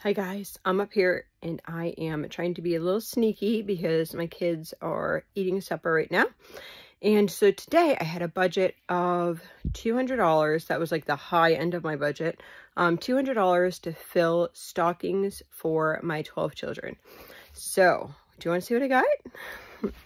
Hi guys, I'm up here and I am trying to be a little sneaky because my kids are eating supper right now. And so today I had a budget of $200. That was like the high end of my budget. $200 to fill stockings for my 12 children. So, do you want to see what I got?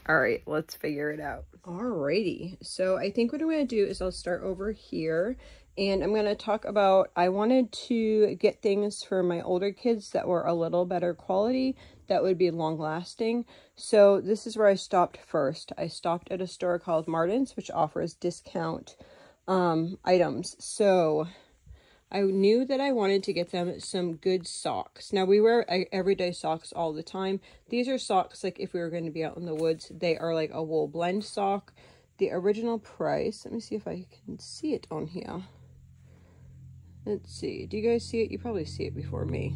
All right, let's figure it out. Alrighty, so I think what I'm going to do is I'll start over here and I'm going to talk about, I wanted to get things for my older kids that were a little better quality, that would be long lasting. So this is where I stopped first. I stopped at a store called Martens, which offers discount items. So I knew that I wanted to get them some good socks. Now, we wear everyday socks all the time. These are socks, like if we were going to be out in the woods, they are like a wool blend sock. The original price, let me see if I can see it on here. Let's see, do you guys see it? You probably see it before me.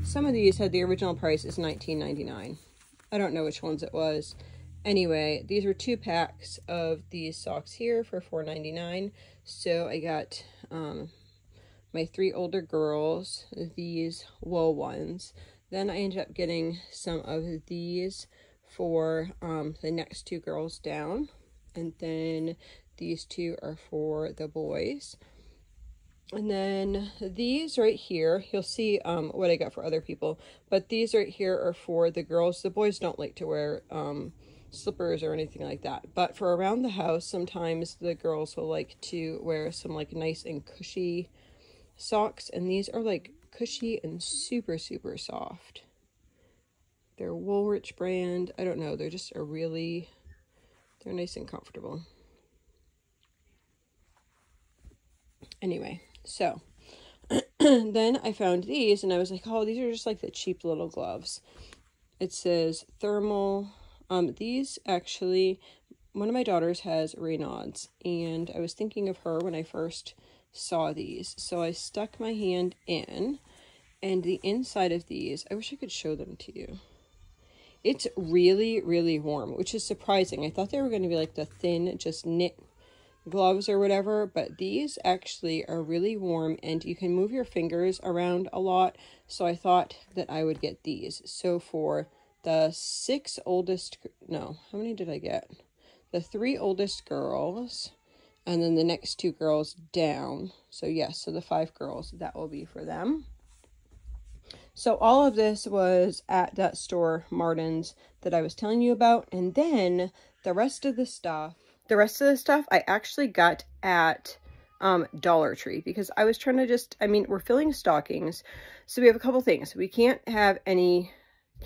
Some of these had the original price is $19.99. I don't know which ones it was. Anyway, these were 2 packs of these socks here for $4.99. So I got my 3 older girls these wool ones. Then I ended up getting some of these for the next 2 girls down. And then these 2 are for the boys. And then these right here, you'll see what I got for other people, but these right here are for the girls. The boys don't like to wear slippers or anything like that, but for around the house, sometimes the girls will like to wear some like nice and cushy socks, and these are like cushy and super soft. They're Woolrich brand. I don't know, they're just they're nice and comfortable. Anyway, so then I found these and I was like, oh, these are just like the cheap little gloves. It says thermal. These actually, one of my daughters has Raynaud's, and I was thinking of her when I first saw these. So I stuck my hand in, and the inside of these, I wish I could show them to you. It's really warm, which is surprising. I thought they were going to be like the thin, just knit gloves or whatever, but these actually are really warm and you can move your fingers around a lot, so I thought that I would get these. So for the 6 oldest, no, how many did I get? The 3 oldest girls, and then the next 2 girls down, so yes, so the 5 girls, that will be for them. So all of this was at that store, Martens, that I was telling you about, and then the rest of the stuff I actually got at Dollar Tree, because I was trying to we're filling stockings. So we have a couple things. We can't have any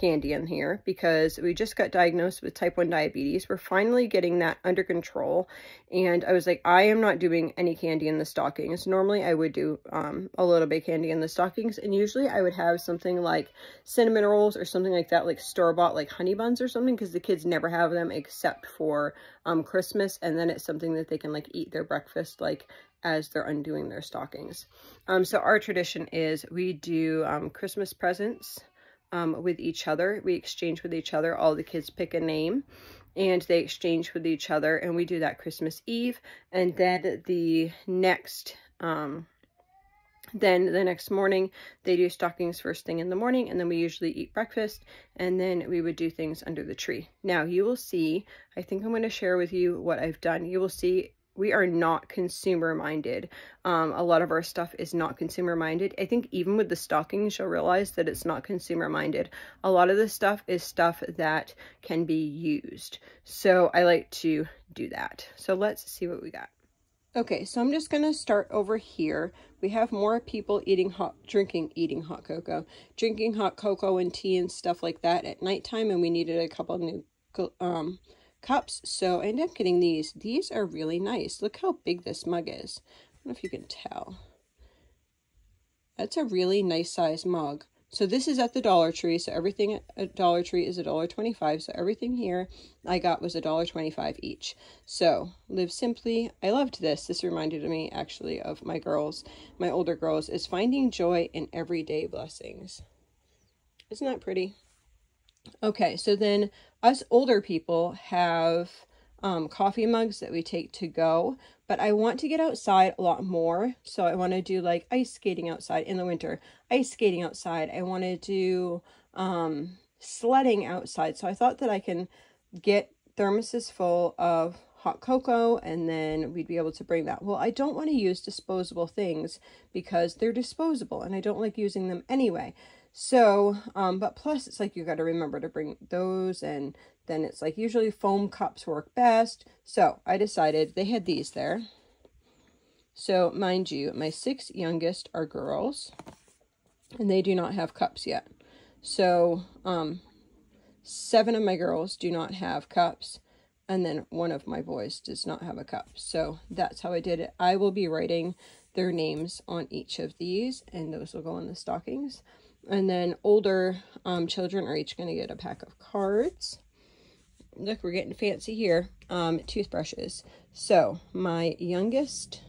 candy in here because we just got diagnosed with type 1 diabetes. We're finally getting that under control. And I was like, I am not doing any candy in the stockings. Normally I would do a little bit of candy in the stockings. And usually I would have something like cinnamon rolls or something like that, like store-bought, like honey buns or something, because the kids never have them except for Christmas. And then it's something that they can like eat their breakfast like as they're undoing their stockings. So our tradition is we do Christmas presents with each other. We exchange with each other. All the kids pick a name and they exchange with each other, and we do that Christmas Eve. And then the next morning they do stockings first thing in the morning, and then we usually eat breakfast, and then we would do things under the tree. Now you will see, I think I'm going to share with you what I've done. You will see we are not consumer minded. A lot of our stuff is not consumer minded. I think even with the stockings, you'll realize that it's not consumer minded. A lot of this stuff is stuff that can be used. So I like to do that. So let's see what we got. Okay, so I'm just going to start over here. We have more people drinking hot cocoa and tea and stuff like that at nighttime, and we needed a couple new cups, so I ended up getting these. These are really nice. Look how big this mug is. I don't know if you can tell. That's a really nice size mug. So this is at the Dollar Tree, so everything at Dollar Tree is $1.25, so everything here I got was $1.25 each. So live simply. I loved this. This reminded me actually of my older girls, is finding joy in everyday blessings. Isn't that pretty? Okay, so then us older people have coffee mugs that we take to go, but I want to get outside a lot more. So I want to do like ice skating outside in the winter, ice skating outside. I want to do sledding outside. So I thought that I can get thermoses full of hot cocoa, and then we'd be able to bring that. Well, I don't want to use disposable things because they're disposable and I don't like using them anyway. So, but plus it's like you got to remember to bring those, and then it's like usually foam cups work best. So I decided they had these there. So mind you, my 6 youngest are girls and they do not have cups yet. So, 7 of my girls do not have cups, and then 1 of my boys does not have a cup. So that's how I did it. I will be writing their names on each of these, and those will go in the stockings. And then older children are each going to get a pack of cards. Look, we're getting fancy here. Toothbrushes. So my youngest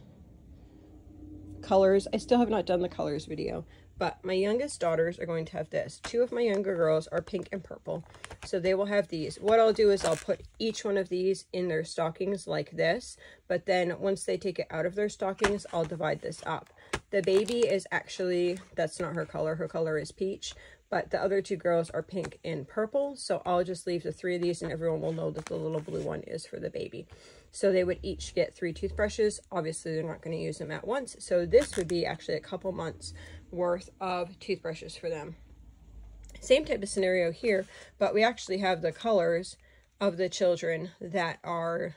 colors, I still have not done the colors video, but my youngest daughters are going to have this. 2 of my younger girls are pink and purple, so they will have these. What I'll do is I'll put each one of these in their stockings like this, but then once they take it out of their stockings, I'll divide this up. The baby is actually, that's not her color is peach, but the other 2 girls are pink and purple, so I'll just leave the 3 of these and everyone will know that the little blue one is for the baby. So they would each get 3 toothbrushes. Obviously, they're not going to use them at once, so this would be actually a couple months worth of toothbrushes for them. Same type of scenario here, but we actually have the colors of the children that are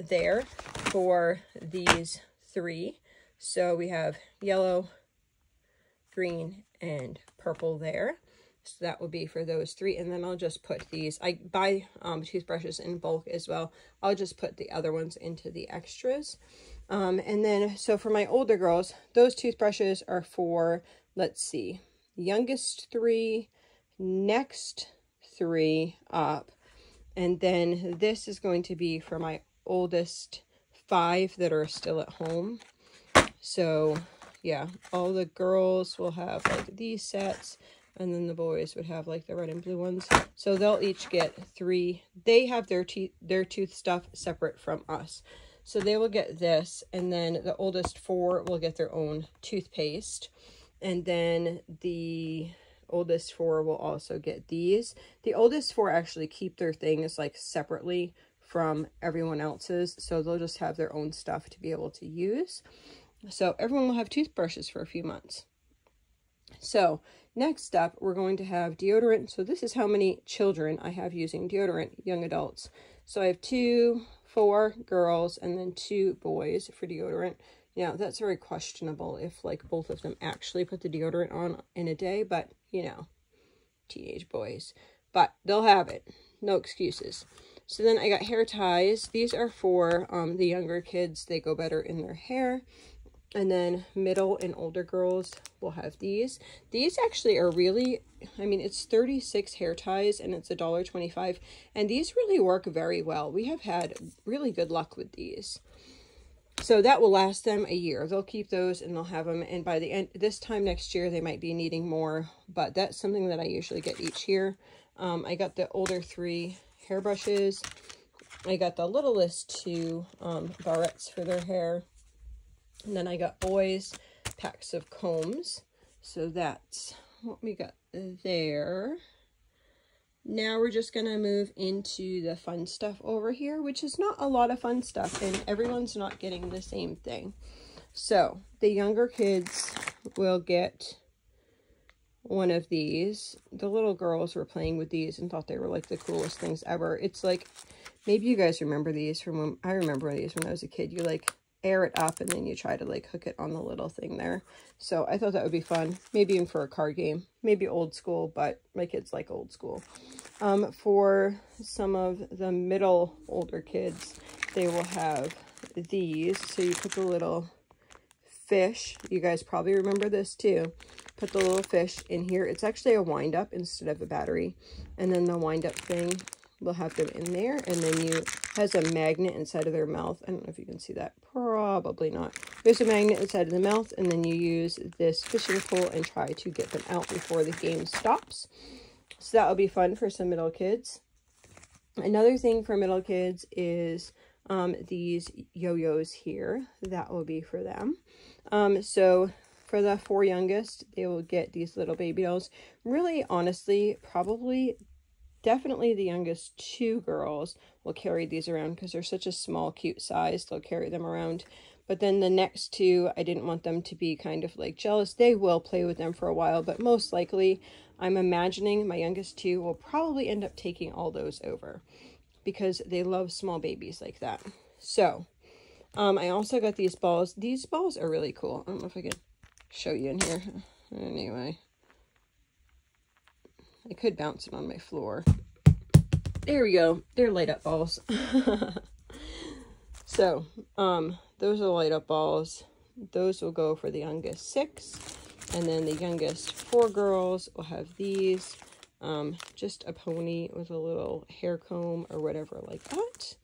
there for these 3. So we have yellow, green, and purple there. So that will be for those 3. And then I'll just put these, I buy toothbrushes in bulk as well. I'll just put the other ones into the extras. And then, so for my older girls, those toothbrushes are for, let's see, youngest 3, next 3 up. And then this is going to be for my oldest 5 that are still at home. So yeah, all the girls will have like these sets, and then the boys would have like the red and blue ones. So they'll each get 3. They have their tooth stuff separate from us. So they will get this, and then the oldest 4 will get their own toothpaste. And then the oldest 4 will also get these. The oldest 4 actually keep their things like separately from everyone else's. So they'll just have their own stuff to be able to use. So everyone will have toothbrushes for a few months. So next up, we're going to have deodorant. So this is how many children I have using deodorant, young adults. So I have 2, 4 girls, and then 2 boys for deodorant. Now, that's very questionable if like both of them actually put the deodorant on in a day, but you know, teenage boys. But they'll have it. No excuses. So then I got hair ties. These are for the younger kids. They go better in their hair. And then middle and older girls will have these. These actually are really, I mean, it's 36 hair ties and it's $1.25. And these really work very well. We have had really good luck with these. So that will last them a year. They'll keep those and they'll have them. And by the end, this time next year, they might be needing more. But that's something that I usually get each year. I got the older 3 hairbrushes. I got the littlest 2 barrettes for their hair. And then I got boys packs of combs. So that's what we got there. Now we're just going to move into the fun stuff over here, which is not a lot of fun stuff, and everyone's not getting the same thing. So the younger kids will get one of these. The little girls were playing with these and thought they were like the coolest things ever. It's like, maybe you guys remember these from when I remember these when I was a kid. You like air it up and then you try to like hook it on the little thing there. So I thought that would be fun, maybe even for a card game, maybe old school, but my kids like old school. For some of the middle older kids, they will have these. So you put the little fish, you guys probably remember this too, put the little fish in here. It's actually a wind up instead of a battery, and then the wind up thing, we'll have them in there, and then you has a magnet inside of their mouth. I don't know if you can see that. Probably not. There's a magnet inside of the mouth, and then you use this fishing pole and try to get them out before the game stops. So that will be fun for some middle kids. Another thing for middle kids is these yo-yos here. That will be for them. So for the 4 youngest, they will get these little baby dolls. Really, honestly, probably, definitely the youngest 2 girls will carry these around because they're such a small, cute size. They'll carry them around. But then the next 2, I didn't want them to be kind of like jealous. They will play with them for a while, but most likely, I'm imagining my youngest 2 will probably end up taking all those over because they love small babies like that. So, I also got these balls. These balls are really cool. I don't know if I can show you in here. Anyway, I could bounce it on my floor. There we go. They're light up balls. So, those are light up balls. Those will go for the youngest 6. And then the youngest 4 girls will have these. Just a pony with a little hair comb or whatever like that.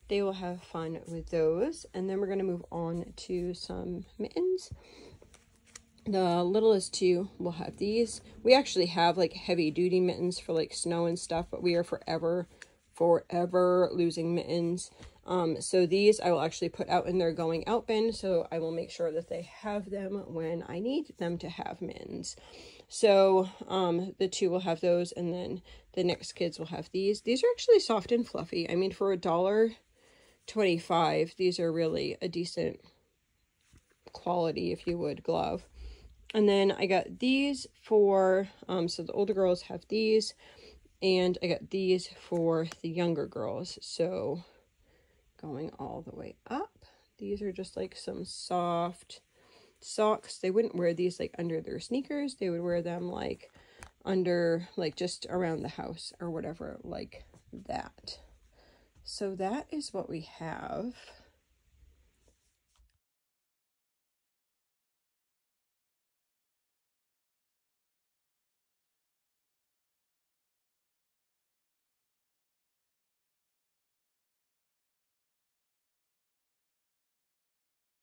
They will have fun with those. And then we're going to move on to some mittens. The littlest 2 will have these. We actually have like heavy duty mittens for like snow and stuff, but we are forever losing mittens. So these I will actually put out in their going out bin, so I will make sure that they have them when I need them to have mittens. So the 2 will have those, and then the next kids will have these. These are actually soft and fluffy. I mean, for $1.25, these are really a decent quality, if you would, glove. And then I got these for, so the older girls have these, and I got these for the younger girls. So going all the way up, these are just like some soft socks. They wouldn't wear these like under their sneakers. They would wear them like under, like just around the house or whatever like that. So that is what we have.